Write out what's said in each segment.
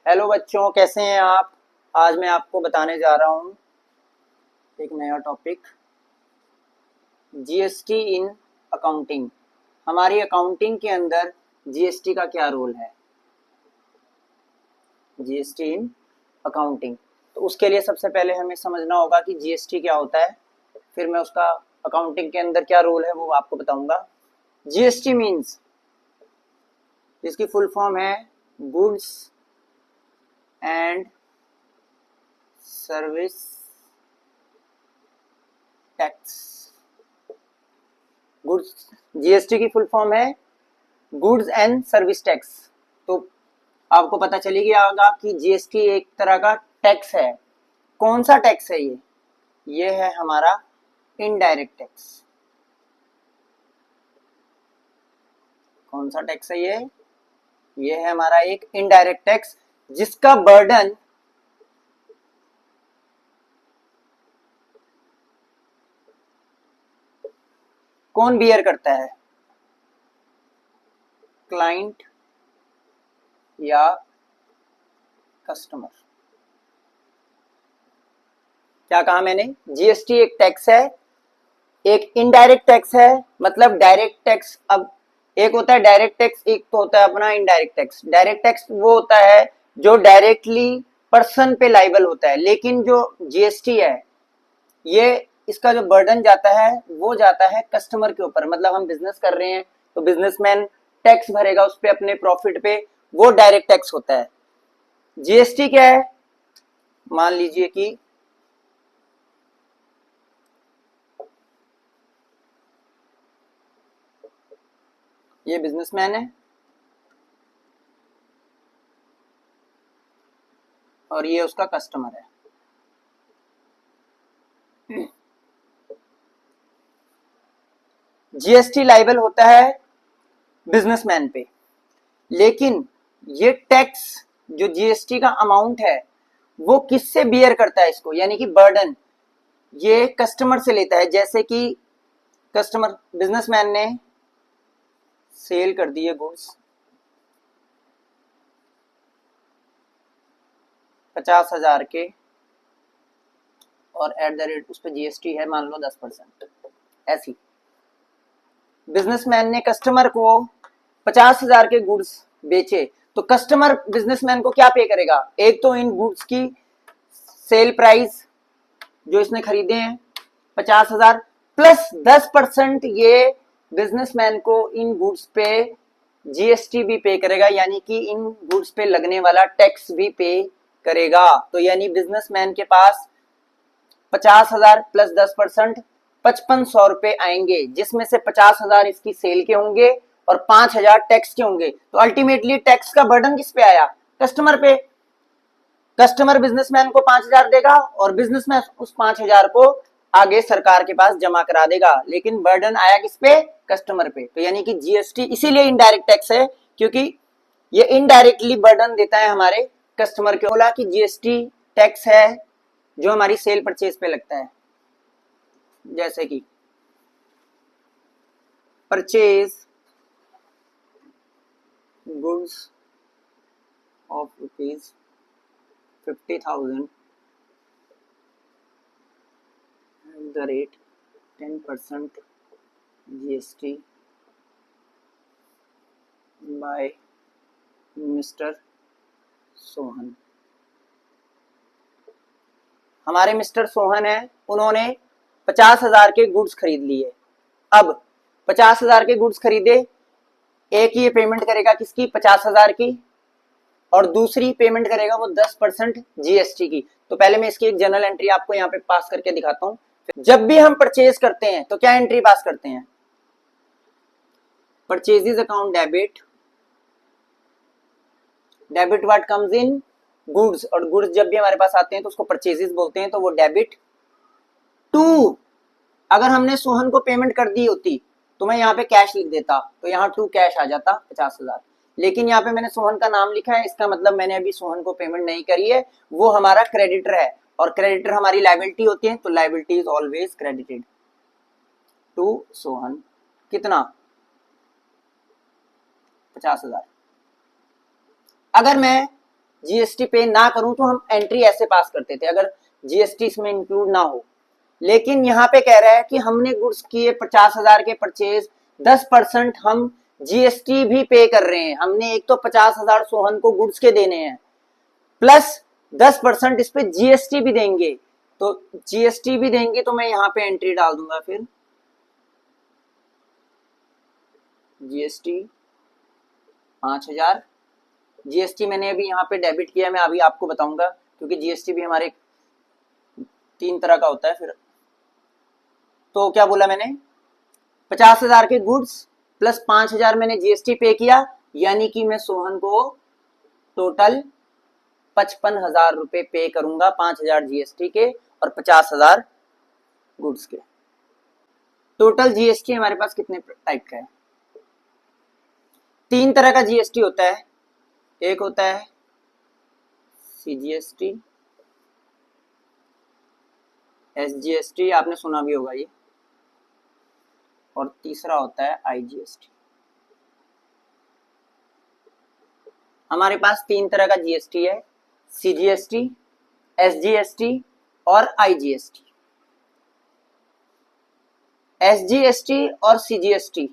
Hello बच्चों, कैसे हैं आप। आज मैं आपको बताने जा रहा हूँ एक नया टॉपिक, जीएसटी इन अकाउंटिंग। हमारी अकाउंटिंग के अंदर जीएसटी का क्या रोल है, जीएसटी इन अकाउंटिंग। तो उसके लिए सबसे पहले हमें समझना होगा कि जीएसटी क्या होता है, फिर मैं उसका अकाउंटिंग के अंदर क्या रोल है वो आपको बताऊंगा। जीएसटी मीन्स, इसकी फुल फॉर्म है goods and service tax. Goods, GST की फुल फॉर्म है गुड्स एंड सर्विस टैक्स। तो आपको पता चली गया कि जीएसटी एक तरह का टैक्स है। कौन सा टैक्स है ये है हमारा इनडायरेक्ट टैक्स। कौन सा टैक्स है ये है हमारा एक इनडायरेक्ट टैक्स, जिसका बर्डन कौन बियर करता है, क्लाइंट या कस्टमर। क्या कहा मैंने, जीएसटी एक टैक्स है, एक इनडायरेक्ट टैक्स है। मतलब डायरेक्ट टैक्स, अब एक होता है डायरेक्ट टैक्स, एक तो होता है अपना इनडायरेक्ट टैक्स। डायरेक्ट टैक्स वो होता है जो डायरेक्टली पर्सन पे लाइबल होता है, लेकिन जो जीएसटी है ये इसका जो बर्डन जाता है वो जाता है कस्टमर के ऊपर। मतलब हम बिजनेस कर रहे हैं तो बिजनेसमैन टैक्स भरेगा उस पे, अपने प्रॉफिट पे, वो डायरेक्ट टैक्स होता है। जीएसटी क्या है, मान लीजिए कि ये बिजनेसमैन है और ये उसका कस्टमर है। जीएसटी लाइबल होता है बिजनेसमैन पे, लेकिन ये टैक्स जो जीएसटी का अमाउंट है वो किससे बियर करता है इसको, यानी कि बर्डन ये कस्टमर से लेता है। जैसे कि कस्टमर, बिजनेसमैन ने सेल कर दिए गुड्स 50,000 के और एट द रेट उस पर जीएसटी है मान लो 10%। ऐसी बिजनेसमैन ने कस्टमर को 50,000 के गुड्स बेचे, तो कस्टमर बिजनेसमैन को क्या पे करेगा, एक तो इन गुड्स की सेल प्राइस जो इसने खरीदे हैं 50,000 प्लस 10% ये बिजनेसमैन को इन गुड्स पे जीएसटी भी पे करेगा, यानी कि इन गुड्स पे लगने वाला टैक्स भी पे करेगा। तो यानी बिजनेसमैन के पास 50,000 प्लस 10% 5500 रुपए आएंगे, जिसमें से 50,000 इसकी सेल के होंगे और 5,000 टैक्स के होंगे। तो अल्टीमेटली टैक्स का बर्डन किस पे आया, कस्टमर पे। कस्टमर बिजनेसमैन को 5,000 देगा और बिजनेसमैन उस 5,000 को आगे सरकार के पास जमा करा देगा, लेकिन बर्डन आया किस पे, कस्टमर पे। तो यानी कि जीएसटी इसीलिए इनडायरेक्ट टैक्स है, क्योंकि ये इनडायरेक्टली बर्डन देता है हमारे कस्टमर को। बोला कि जीएसटी टैक्स है जो हमारी सेल परचेज पे लगता है, जैसे कि purchase goods of ₹50,000 at the rate 10% GST by mister Sohan. हमारे मिस्टर सोहन है, उन्होंने 50,000 के गुड्स खरीद लिए। अब 50,000 के गुड्स खरीदे, एक ये पेमेंट करेगा किसकी, 50,000 की, और दूसरी पेमेंट करेगा वो 10% जीएसटी की। तो पहले मैं इसकी एक जनरल एंट्री आपको यहाँ पे पास करके दिखाता हूँ। जब भी हम परचेज करते हैं तो क्या एंट्री पास करते हैं, purchases account debit, debit what comes in goods, और गुड्स जब भी हमारे पास आते हैं तो उसको परचेजेस बोलते हैं, तो वो डेबिट टू। अगर हमने सोहन को पेमेंट कर दी होती तो मैं यहाँ पे कैश लिख देता, तो यहाँ टू कैश आ जाता 50,000। लेकिन यहाँ पे मैंने सोहन का नाम लिखा है, इसका मतलब मैंने अभी सोहन को पेमेंट नहीं करी है, वो हमारा क्रेडिटर है, और क्रेडिटर हमारी लायबिलिटी होती है, तो liability is always credited to Sohan. कितना, 50,000। अगर मैं जीएसटी पे ना करूं तो हम एंट्री ऐसे पास करते थे अगर जीएसटी इसमें इंक्लूड ना हो। लेकिन यहाँ पे कह रहा है कि हमने गुड्स किए 50,000 के परचेज, 10% हम जीएसटी भी पे कर रहे हैं। हमने एक तो 50,000 सोहन को गुड्स के देने हैं, प्लस 10% इस पे जीएसटी भी देंगे। तो जीएसटी भी देंगे तो मैं यहाँ पे एंट्री डाल दूंगा फिर जीएसटी 5,000। जीएसटी मैंने अभी यहाँ पे डेबिट किया, मैं अभी आपको बताऊंगा क्योंकि जीएसटी भी हमारे 3 तरह का होता है फिर। तो क्या बोला मैंने, 50,000 के गुड्स प्लस 5,000 मैंने जीएसटी पे किया, यानी कि मैं सोहन को टोटल 55,000 रुपए पे करूंगा, 5,000 जीएसटी के और 50,000 गुड्स के। टोटल जीएसटी हमारे पास कितने टाइप का है, 3 तरह का जीएसटी होता है। एक होता है सीजीएसटी, एसजीएसटी आपने सुना भी होगा ये, और तीसरा होता है आईजीएसटी। हमारे पास 3 तरह का जीएसटी है, सीजीएसटी, एसजीएसटी और आईजीएसटी। एसजीएसटी और सीजीएसटी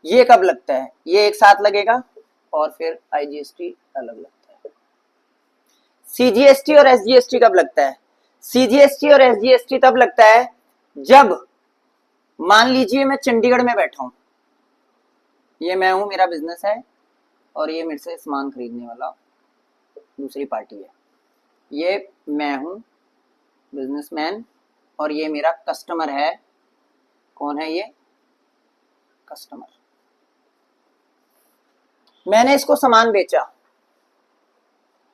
ये कब लगता है, ये एक साथ लगेगा, और फिर आईजीएसटी अलग लगता है। सीजीएसटी और एसजीएसटी कब लगता है, सीजीएसटी और एसजीएसटी तब लगता है जब मान लीजिए मैं चंडीगढ़ में बैठा हूं, ये मैं हूं, मेरा बिजनेस है, और ये मेरे से सामान खरीदने वाला दूसरी पार्टी है। ये मैं हूं बिजनेसमैन और ये मेरा कस्टमर है। कौन है ये, कस्टमर। मैंने इसको सामान बेचा,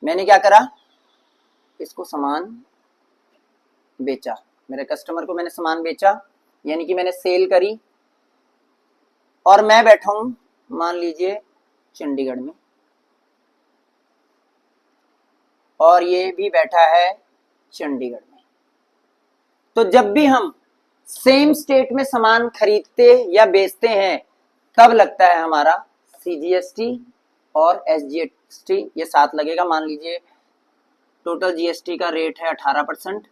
मैंने क्या करा, इसको सामान बेचा, मेरे कस्टमर को मैंने सामान बेचा, यानी कि मैंने सेल करी, और मैं बैठा हूं मान लीजिए चंडीगढ़ में, और ये भी बैठा है चंडीगढ़ में। तो जब भी हम सेम स्टेट में सामान खरीदते या बेचते हैं तब लगता है हमारा सीजीएसटी और एसजीएसटी, ये साथ लगेगा। मान लीजिए टोटल जीएसटी का रेट है 18%,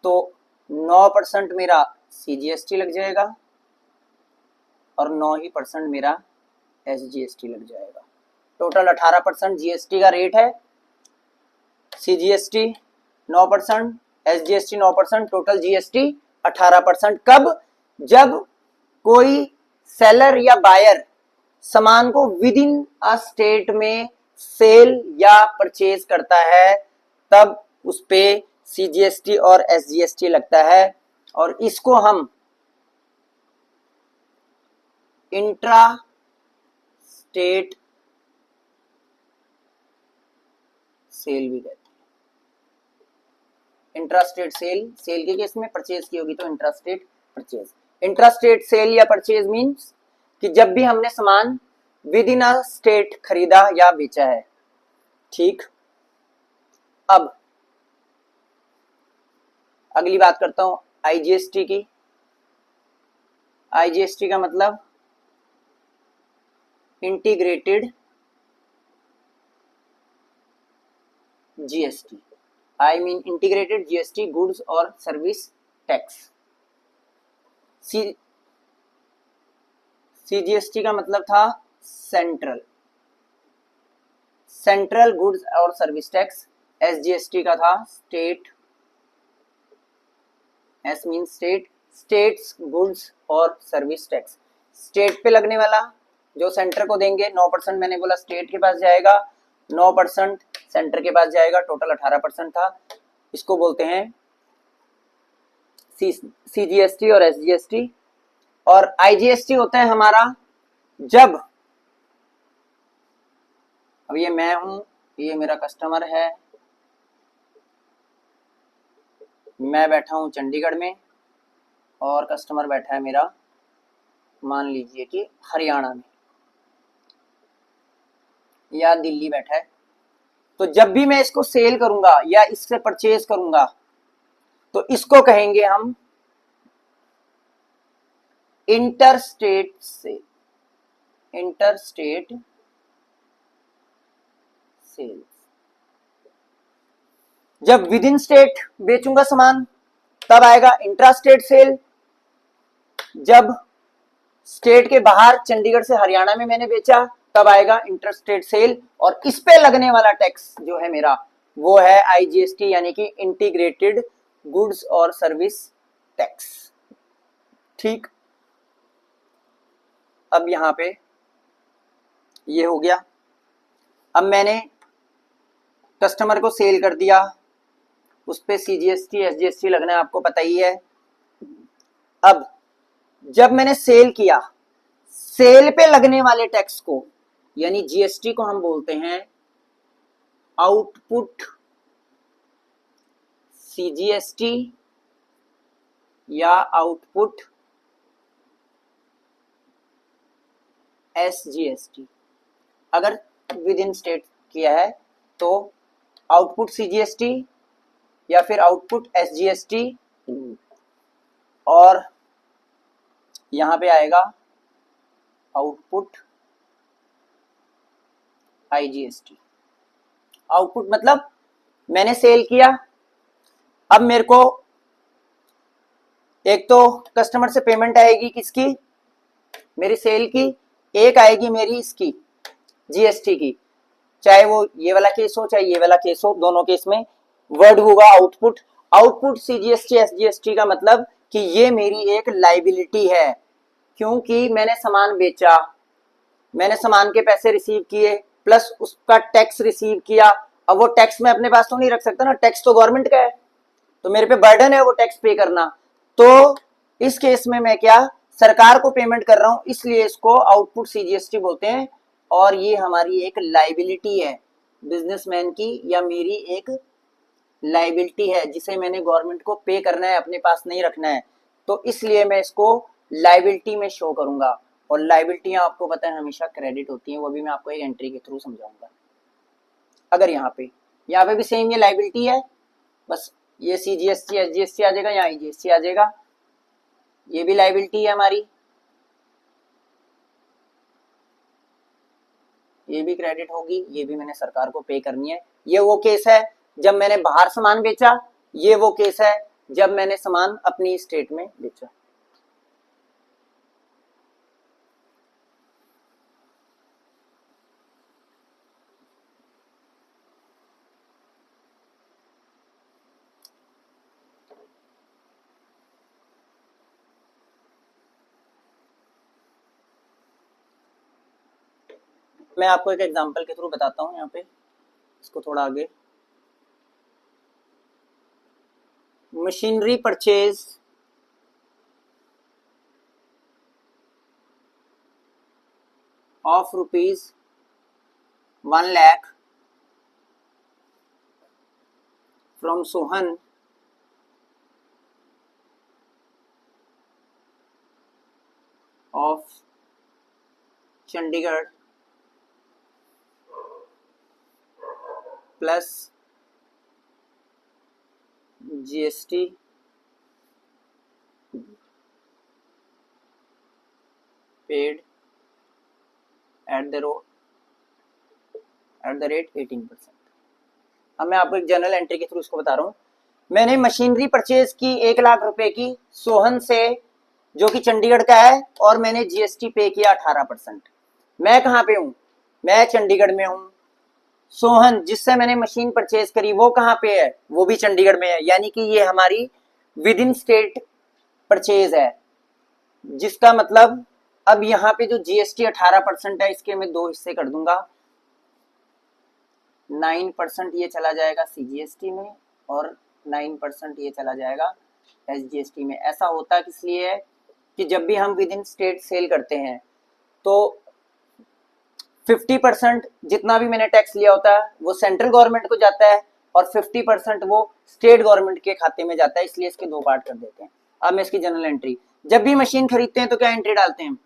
तो 9% मेरा सीजीएसटी लग जाएगा और 9% मेरा एसजीएसटी लग जाएगा। टोटल 18% जीएसटी का रेट है, सीजीएसटी 9%, एसजीएसटी 9%, टोटल जीएसटी 18%। कब, जब कोई सेलर या बायर सामान को विद इन अ स्टेट में सेल या परचेज करता है तब उस पे सीजीएसटी और एसजीएसटी लगता है, और इसको हम इंट्रा स्टेट सेल भी कहते हैं। इंट्रास्टेट सेल, सेल के केस में परचेज की होगी तो इंट्रास्टेट परचेज। इंट्रास्टेट सेल या परचेज मींस कि जब भी हमने सामान विद इन अ स्टेट खरीदा या बेचा है। ठीक, अब अगली बात करता हूं आईजीएसटी की। आईजीएसटी का मतलब integrated GST, I mean integrated GST, goods और सर्विस टैक्स। सीजीएसटी का मतलब था सेंट्रल, सेंट्रल गुड्स और सर्विस टैक्स। एसजीएसटी का था state, S mean state, states goods और सर्विस टैक्स। स्टेट पे लगने वाला जो सेंटर को देंगे 9%, मैंने बोला स्टेट के पास जाएगा, 9% सेंटर के पास जाएगा, टोटल 18% था। इसको बोलते हैं सीजीएसटी और एसजीएसटी। और आईजीएसटी होता है हमारा जब, अब ये मैं हूं, ये मेरा कस्टमर है, मैं बैठा हूं चंडीगढ़ में और कस्टमर बैठा है मेरा मान लीजिए कि हरियाणा में या दिल्ली बैठा है। तो जब भी मैं इसको सेल करूंगा या इससे परचेज करूंगा तो इसको कहेंगे हम इंटरस्टेट से, इंटरस्टेट सेल्स। जब विद इन स्टेट बेचूंगा सामान तब आएगा इंट्रा स्टेट सेल। जब स्टेट के बाहर चंडीगढ़ से हरियाणा में मैंने बेचा तब आएगा इंटर स्टेट सेल। और इस पे लगने वाला टैक्स जो है मेरा वो है आईजीएसटी यानी कि इंटीग्रेटेड गुड्स और सर्विस टैक्स। ठीक, अब यहां पे ये हो गया। अब मैंने कस्टमर को सेल कर दिया, उस पे सीजीएसटी एसजीएसटी लगना है, आपको पता ही है। अब जब मैंने सेल किया, सेल पे लगने वाले टैक्स को यानी जीएसटी को हम बोलते हैं आउटपुट सीजीएसटी या आउटपुट एसजीएसटी। अगर विद इन स्टेट किया है तो आउटपुट सीजीएसटी या फिर आउटपुट एसजीएसटी, और यहां पे आएगा आउटपुट आईजीएसटी। आउटपुट मतलब मैंने सेल किया, अब मेरे को एक तो कस्टमर से पेमेंट आएगी किसकी, मेरी सेल की, एक आएगी मेरी इसकी जीएसटी की। चाहे वो ये वाला केस हो चाहे ये वाला केस हो, दोनों केस में वर्ड होगा आउटपुट। आउटपुट सीजीएसटी एसजीएसटी का मतलब कि ये मेरी एक लाइबिलिटी है, क्योंकि मैंने सामान बेचा, मैंने सामान के पैसे रिसीव किए प्लस उसका टैक्स रिसीव किया। अब वो टैक्स मैं अपने पास तो नहीं रख सकता ना, टैक्स तो गवर्नमेंट का है, तो मेरे पे बर्डन है वो टैक्स पे करना। तो इस केस में मैं क्या सरकार को पेमेंट कर रहा हूं, इसलिए इसको आउटपुट सीजीएसटी बोलते हैं। और ये हमारी एक लाइबिलिटी है बिजनेसमैन की, या मेरी एक लाइबिलिटी है जिसे मैंने गवर्नमेंट को पे करना है, अपने पास नहीं रखना है। तो इसलिए मैं इसको लाइबिलिटी में शो करूंगा। और लाइबिलिटियां आपको पता है हमेशा क्रेडिट होती हैं, वो भी मैं आपको एक एंट्री के थ्रू समझाऊंगा। अगर यहाँ पे भी सेम ये लाइबिलिटी है, बस ये सीजीएसटी एसजीएसटी आ जाएगा, यहाँ आईजीएसटी आ जाएगा। ये भी लाइबिलिटी है हमारी, ये भी क्रेडिट होगी, ये भी मैंने सरकार को पे करनी है। ये वो केस है जब मैंने बाहर सामान बेचा, ये वो केस है जब मैंने सामान अपनी स्टेट में बेचा। मैं आपको एक एग्जांपल के थ्रू बताता हूं, यहाँ पे इसको थोड़ा आगे। Machinery purchase of ₹1 lakh from Sohan of Chandigarh plus GST paid at the rate 18%। अब मैं आपको एक जनरल एंट्री के थ्रू इसको बता रहा हूं। मैंने मशीनरी परचेज की 1 लाख रुपए की सोहन से, जो कि चंडीगढ़ का है, और मैंने जीएसटी पे किया 18%। मैं कहां पे हूं, मैं चंडीगढ़ में हूं। सोहन जिससे मैंने मशीन परचेज करी वो कहां पे है, वो भी चंडीगढ़ में है। यानी कि ये हमारी विद इन स्टेट परचेज है, जिसका मतलब अब यहाँ पे जो जीएसटी 18% है, इसके मैं 2 हिस्से कर दूंगा। 9% ये चला जाएगा सीजीएसटी में और 9% ये चला जाएगा एसजीएसटी में। ऐसा होता किस लिए है कि जब भी हम विद इन स्टेट सेल करते हैं तो 50% जितना भी मैंने टैक्स लिया होता है वो सेंट्रल गवर्नमेंट को जाता है और 50% वो स्टेट गवर्नमेंट के खाते में जाता है, इसलिए इसके 2 पार्ट कर देते हैं। अब मैं इसकी जनरल एंट्री, जब भी मशीन खरीदते हैं तो क्या एंट्री डालते हैं,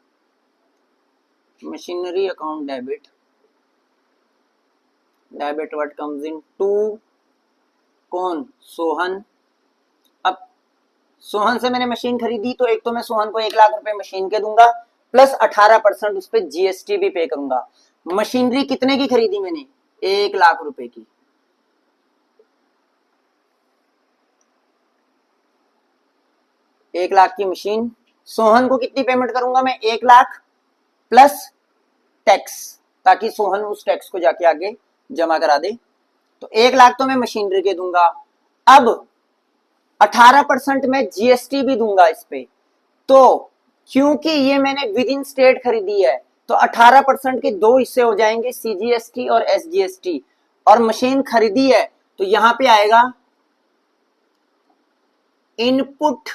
machinery account debit what comes in to कौन, सोहन। अब सोहन से मैंने मशीन खरीदी तो एक तो मैं सोहन को 1 लाख रुपए मशीन के दूंगा प्लस 18% उस पर जीएसटी भी पे करूंगा। मशीनरी कितने की खरीदी मैंने, 1,00,000 की। एक लाख की मशीन, सोहन को कितनी पेमेंट करूंगा मैं? 1,00,000 प्लस टैक्स, ताकि सोहन उस टैक्स को जाके आगे जमा करा दे। तो 1,00,000 तो मैं मशीनरी के दूंगा। अब 18% मैं जीएसटी भी दूंगा इस पे। तो क्योंकि ये मैंने विद इन स्टेट खरीदी है, तो 18% के दो हिस्से हो जाएंगे, सीजीएसटी और एसजीएसटी। और मशीन खरीदी है तो यहां पे आएगा इनपुट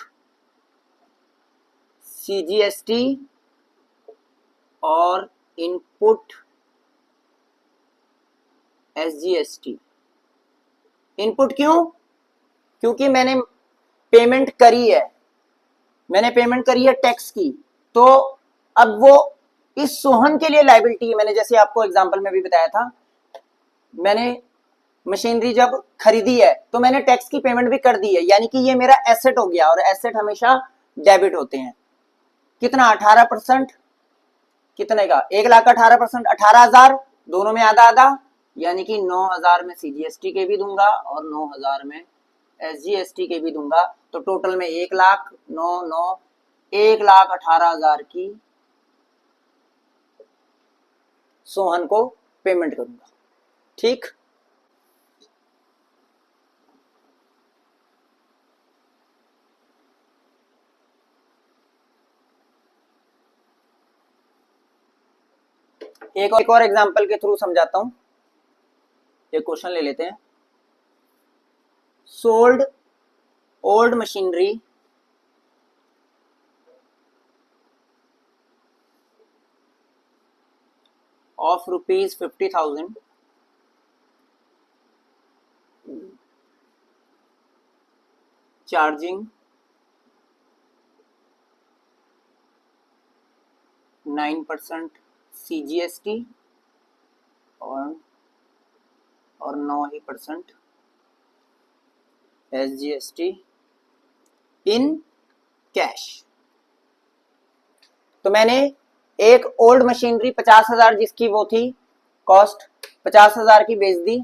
सीजीएसटी और इनपुट एसजीएसटी। इनपुट क्यों? क्योंकि मैंने पेमेंट करी है, मैंने पेमेंट करी है टैक्स की। तो अब वो इस सोहन के लिए लायबिलिटी है। मैंने जैसे आपको एग्जांपल में भी बताया था, मैंने मशीनरी जब खरीदी है तो मैंने टैक्स की पेमेंट भी कर दी है, यानी कि ये मेरा एसेट हो गया, और एसेट हमेशा डेबिट होते हैं। कितना? 18%। कितने का? 1,00,000 का 18%, 18,000, दोनों में आधा आधा, यानी कि 9,000 में सीजीएसटी के भी दूंगा और 9,000 में एसजीएसटी के भी दूंगा। तो टोटल में 1,00,000, 9,9, 1,18,000 की सोहन को पेमेंट करूंगा। ठीक, एक और एग्जांपल के थ्रू समझाता हूं। एक क्वेश्चन ले लेते हैं। Sold old machinery of rupees 50,000 charging 9% CGST और 9% SGST इन कैश। तो मैंने एक ओल्ड मशीनरी 50,000 जिसकी वो थी कॉस्ट, 50,000 की बेच दी।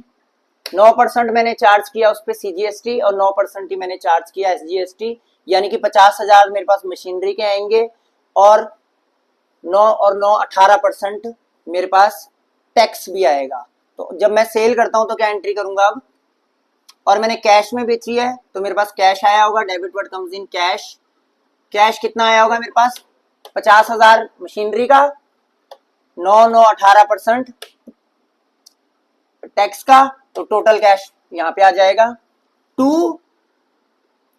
9% मैंने चार्ज किया उस पर सीजीएसटी और 9% ही मैंने चार्ज किया एसजीएसटी, यानी कि 50,000 मेरे पास मशीनरी के आएंगे और 9 और 9 18% मेरे पास टैक्स भी आएगा। तो जब मैं सेल करता हूं तो क्या एंट्री करूंगा अब? और मैंने कैश में बेची है तो मेरे पास कैश आया होगा, debit word comes in cash. Cash कितना आया होगा मेरे पास? 50,000 मशीनरी का, 9 18% टैक्स का, तो टोटल कैश यहां पे आ जाएगा 2।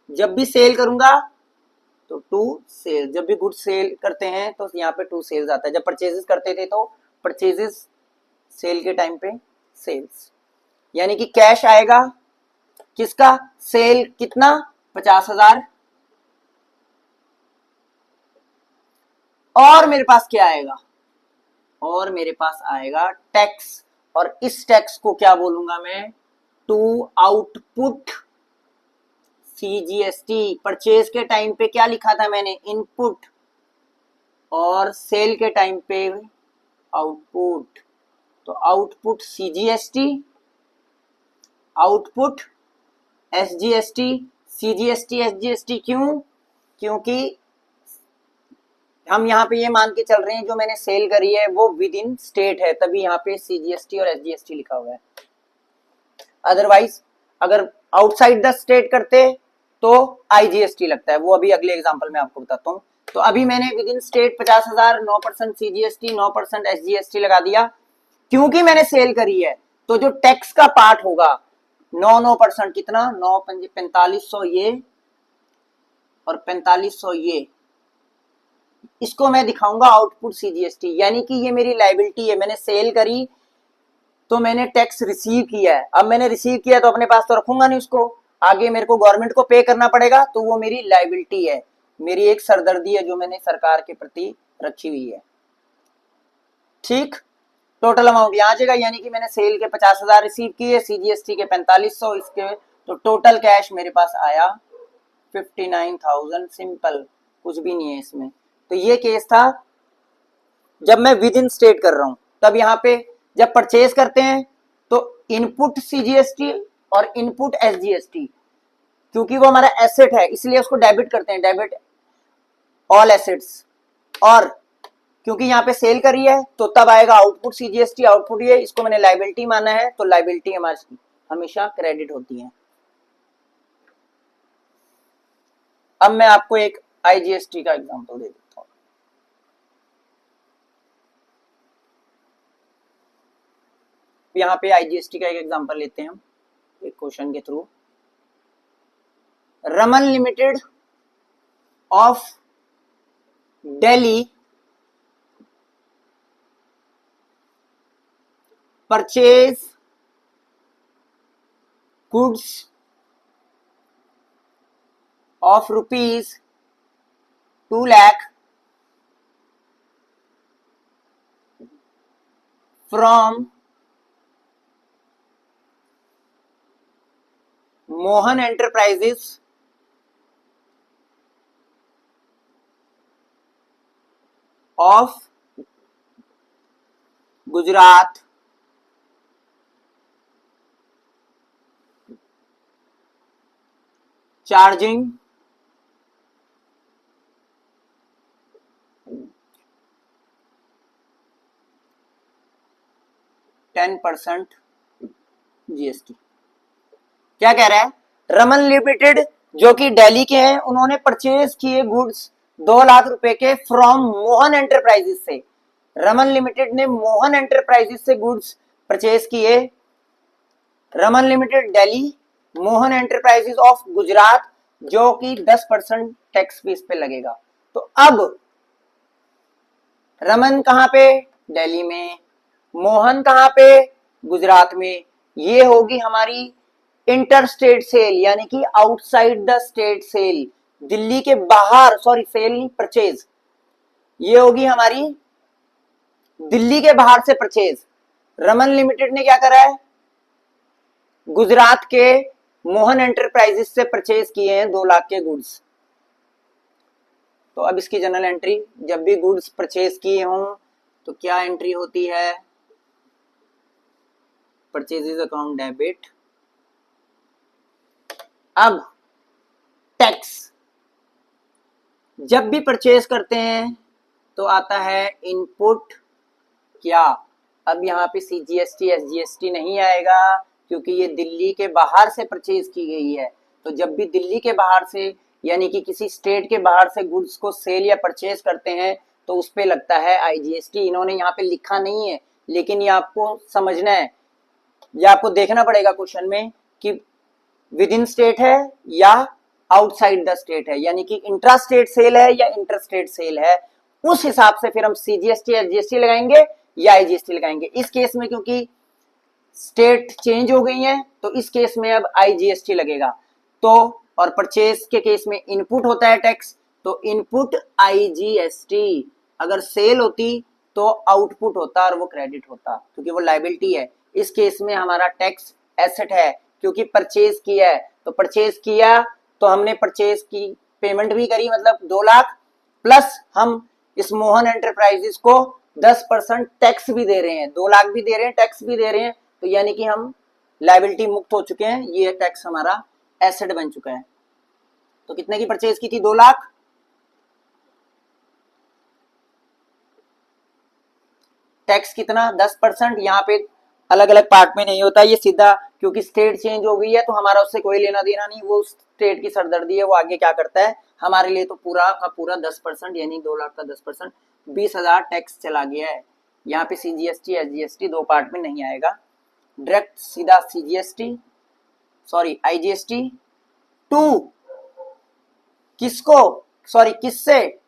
जब भी सेल करूंगा तो 2 सेल, जब भी गुड सेल करते हैं तो यहाँ पे 2 सेल्स आता है। जब परचेजेस करते थे तो परचेजेस, सेल के टाइम पे सेल्स, यानी कि कैश आएगा किसका? सेल कितना? 50,000। और मेरे पास क्या आएगा? और मेरे पास आएगा टैक्स, और इस टैक्स को क्या बोलूंगा मैं? To output CGST. परचेज के टाइम पे क्या लिखा था मैंने? इनपुट, और सेल के टाइम पे आउटपुट। तो output CGST, output SGST. CGST SGST क्यों? क्योंकि हम यहाँ पे ये मान के चल रहे हैं जो मैंने सेल करी है वो विद इन स्टेट है, तभी यहाँ पे सीजीएसटी और एसजीएसटी लिखा हुआ है। अदरवाइज अगर आउटसाइड द स्टेट करते तो आईजीएसटी लगता है, वो अभी अगले एग्जांपल में आपको बताता हूँ। तो अभी मैंने with in state 50,000, 9% CGST, 9% SGST लगा दिया क्योंकि मैंने सेल करी है। तो जो टैक्स का पार्ट होगा 9% कितना? 9 4500 ये और 4500 ये, इसको मैं दिखाऊंगा आउटपुट सीजीएसटी, यानी कि ये मेरी लायबिलिटी है। मैंने सेल करी तो मैंने टैक्स रिसीव किया है। अब मैंने रिसीव किया तो अपने पास तो रखूंगा नहीं उसको, आगे मेरे को गवर्नमेंट को पे करना पड़ेगा, तो वो मेरी लायबिलिटी है, मेरी एक सरदर्दी है जो मैंने सरकार के प्रति रखी हुई है। ठीक, टोटल अमाउंट यहाँ आ जाएगा, यानी कि मैंने सेल के 50,000 रिसीव किए, सीजीएसटी के 4500, इसके तो टोटल कैश मेरे पास आया 59,000। सिंपल, कुछ भी नहीं है इसमें। तो ये केस था जब मैं विद इन स्टेट कर रहा हूं। तब यहाँ पे जब परचेज करते हैं तो इनपुट सीजीएसटी और इनपुट एसजीएसटी, क्योंकि वो हमारा एसेट है इसलिए उसको डेबिट करते हैं, डेबिट ऑल एसेट्स। और क्योंकि यहाँ पे सेल करी है तो तब आएगा आउटपुट सीजीएसटी, आउटपुट ये, इसको मैंने लायबिलिटी माना है तो लायबिलिटी हमारी हमेशा क्रेडिट होती है। अब मैं आपको एक आईजीएसटी का एग्जांपल दे देता हूं। यहाँ पे आईजीएसटी का एक एग्जांपल लेते हैं हम एक क्वेश्चन के through. Raman limited of Delhi purchase goods of rupees 2 lakh from Mohan Enterprises of Gujarat charging 10% GST. क्या कह रहा है, रमन लिमिटेड जो कि दिल्ली के हैं, उन्होंने परचेज किए गुड्स 2 लाख रुपए के फ्रॉम मोहन एंटरप्राइजेस से। रमन लिमिटेड ने मोहन एंटरप्राइजेस से गुड्स परचेज किए। Raman limited Delhi, Mohan enterprises of Gujarat, जो कि 10% टैक्स भी इस पे लगेगा। तो अब रमन कहां पे, दिल्ली में, मोहन कहां पे, गुजरात में। ये होगी हमारी इंटर स्टेट सेल, यानी कि outside the state sale, Delhi के बाहर, सॉरी सेल नहीं, परचेज। ये होगी हमारी दिल्ली के बाहर से परचेज। रमन लिमिटेड ने क्या करा है, गुजरात के मोहन एंटरप्राइजेस से परचेज किए हैं 2 लाख के गुड्स। तो अब इसकी जनरल एंट्री, जब भी गुड्स परचेज किए हों तो क्या एंट्री होती है, परचेजेस अकाउंट डेबिट। अब टैक्स, जब भी परचेज करते हैं तो आता है इनपुट क्या। अब यहाँ पे सीजीएसटी एसजीएसटी नहीं आएगा क्योंकि ये दिल्ली के बाहर से परचेज की गई है। तो जब भी दिल्ली के बाहर से, यानी कि किसी स्टेट के बाहर से गुड्स को सेल या परचेज करते हैं तो उस पे लगता है आईजीएसटी। इन्होंने यहाँ पे लिखा नहीं है, लेकिन ये आपको समझना है, ये आपको देखना पड़ेगा क्वेश्चन में कि विद इन स्टेट है या आउटसाइड द स्टेट है, यानी कि इंट्रा स्टेट सेल है या इंटर स्टेट सेल है। उस हिसाब से फिर हम सीजीएसटी एसजीएसटी लगाएंगे या आईजीएसटी लगाएंगे। इस केस में क्योंकि स्टेट चेंज हो गई है तो इस केस में अब आईजीएसटी लगेगा। तो और परचेज के केस में इनपुट होता है टैक्स, तो इनपुट आईजीएसटी। अगर सेल होती तो आउटपुट होता और वो क्रेडिट होता, क्योंकि वो लायबिलिटी है। इस केस में हमारा टैक्स एसेट है क्योंकि परचेज किया है। तो परचेज किया तो हमने परचेज की पेमेंट भी करी, मतलब 2 लाख, प्लस हम इस मोहन एंटरप्राइजेस को 10% टैक्स भी दे रहे हैं, 2 लाख भी दे रहे हैं, टैक्स भी दे रहे हैं। तो यानी कि हम लायबिलिटी मुक्त हो चुके हैं, ये टैक्स हमारा एसेट बन चुका है। तो कितने की परचेज की थी, 2 लाख। टैक्स कितना, 10%। यहाँ पे अलग अलग पार्ट में नहीं होता, ये सीधा, क्योंकि स्टेट चेंज हो गई है तो हमारा उससे कोई लेना देना नहीं, वो स्टेट की सरदर्दी है, वो आगे क्या करता है हमारे लिए। तो पूरा का पूरा 10%, यानी 2 लाख का 10%, 20,000 टैक्स चला गया है। यहाँ पे सीजीएसटी एसजीएसटी 2 पार्ट में नहीं आएगा, डायरेक्ट सीधा सीजीएसटी, सॉरी आईजीएसटी टू किसको, सॉरी किससे,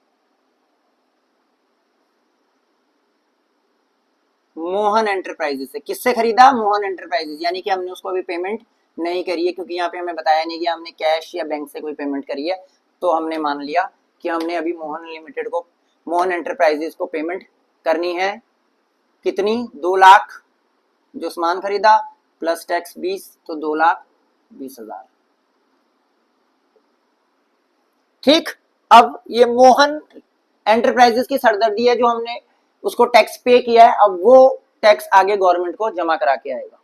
मोहन एंटरप्राइजेस से। किससे खरीदा, मोहन एंटरप्राइजेस, यानी कि हमने उसको अभी पेमेंट नहीं करी है, क्योंकि यहाँ पे हमें बताया नहीं कि हमने कैश या बैंक से कोई पेमेंट करी है। तो हमने मान लिया कि हमने अभी मोहन लिमिटेड को, मोहन एंटरप्राइजेस को पेमेंट करनी है। कितनी, 2 लाख जो सामान खरीदा, प्लस टैक्स 20, तो 2,20,000। ठीक। अब ये मोहन एंटरप्राइजेस की सरदर्दी है, जो हमने उसको टैक्स पे किया है, अब वो टैक्स आगे गवर्नमेंट को जमा करा के आएगा।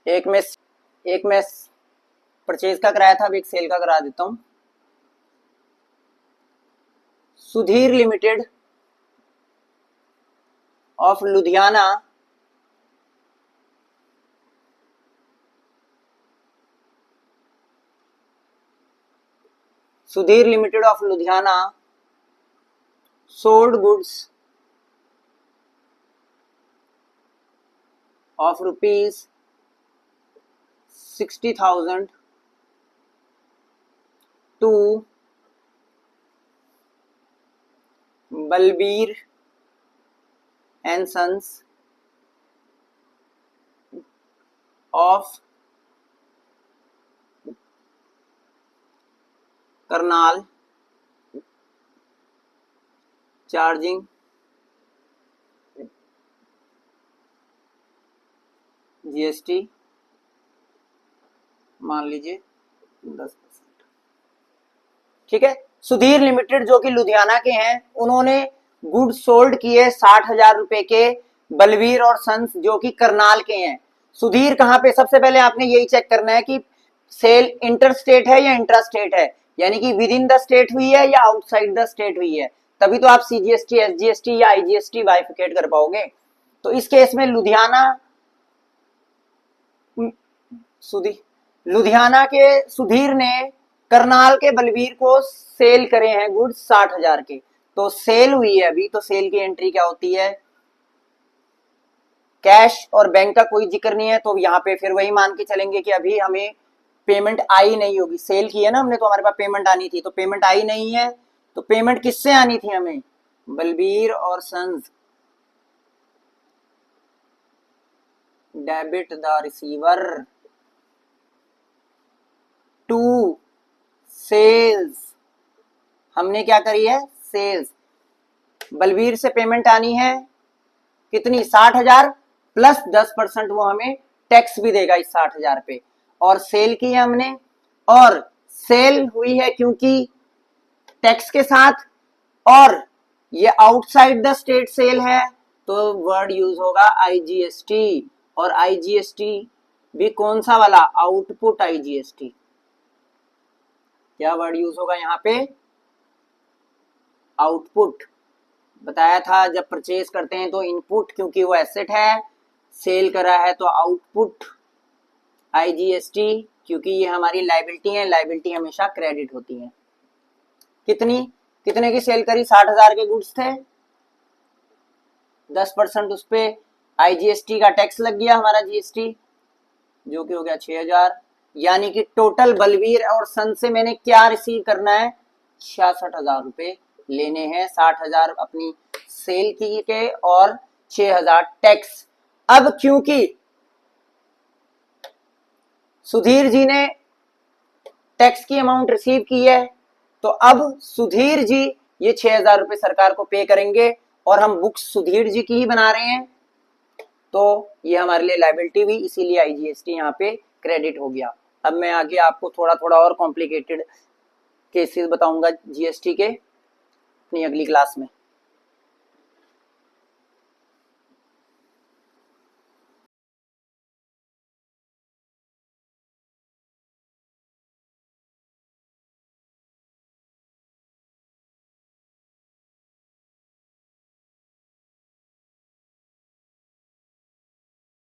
एक मैं परचेज का कराया था, अब एक सेल का करा देता हूं। Sudhir limited of Ludhiana Sudhir Limited of Ludhiana sold goods of rupees 60,000 to Balbir and Sons of Karnal, charging GST मान लीजिए 10%। ठीक है, सुधीर लिमिटेड जो कि लुधियाना के हैं, उन्होंने गुड सोल्ड किए 60,000 रुपए के बलवीर और सन्स जो कि करनाल के हैं। सुधीर कहां पे, सबसे पहले आपने यही चेक करना है कि सेल इंटर स्टेट है या इंट्रा स्टेट है, यानी कि विद इन द स्टेट हुई है या आउटसाइड द स्टेट हुई है, तभी तो आप सीजीएसटी, एसजीएसटी या आईजीएसटी बाइफिकेट कर पाओगे। तो इस केस में लुधियाना के सुधीर ने करनाल के बलवीर को सेल करे हैं गुड्स 60,000 के, तो सेल हुई है अभी, तो सेल की एंट्री क्या होती है, कैश और बैंक का कोई जिक्र नहीं है, तो यहाँ पे फिर वही मान के चलेंगे कि अभी हमें पेमेंट आई नहीं होगी। सेल की है ना हमने, तो हमारे पास पेमेंट आनी थी, तो पेमेंट आई नहीं है, तो पेमेंट किससे आनी थी हमें, बलबीर और sons debit the receiver to sales. हमने क्या करी है, सेल्स। बलबीर से पेमेंट आनी है कितनी, 60,000 प्लस 10% वो हमें टैक्स भी देगा इस 60,000 पे, और सेल की है हमने, और सेल हुई है क्योंकि टैक्स के साथ, और ये आउटसाइड द स्टेट सेल है, तो वर्ड यूज होगा आईजीएसटी, और आईजीएसटी भी कौन सा वाला, आउटपुट आईजीएसटी। क्या वर्ड यूज होगा यहाँ पे, आउटपुट। बताया था जब परचेज करते हैं तो इनपुट, क्योंकि वो एसेट है, सेल करा है तो आउटपुट आईजीएसटी, क्योंकि ये हमारी लायबिलिटी है, लायबिलिटी हमेशा क्रेडिट होती है। कितने की सेल करी, 60,000 के गुड्स थे, 10% उस पे आईजीएसटी का टैक्स लग गया हमारा, जीएसटी, जो कि हो गया 6,000, यानी कि टोटल बलवीर और सन से मैंने क्या रिसीव करना है, 66,000 रुपए लेने हैं, 60,000 अपनी सेल की के और 6,000 टैक्स। अब क्योंकि सुधीर जी ने टैक्स की अमाउंट रिसीव की है, तो अब सुधीर जी ये 6,000 रुपए सरकार को पे करेंगे, और हम बुक्स सुधीर जी की ही बना रहे हैं, तो ये हमारे लिए लायबिलिटी हुई, इसीलिए आईजीएसटी यहाँ पे क्रेडिट हो गया। अब मैं आगे आपको थोड़ा थोड़ा और कॉम्प्लिकेटेड केसेस बताऊंगा जीएसटी के अपनी अगली क्लास में।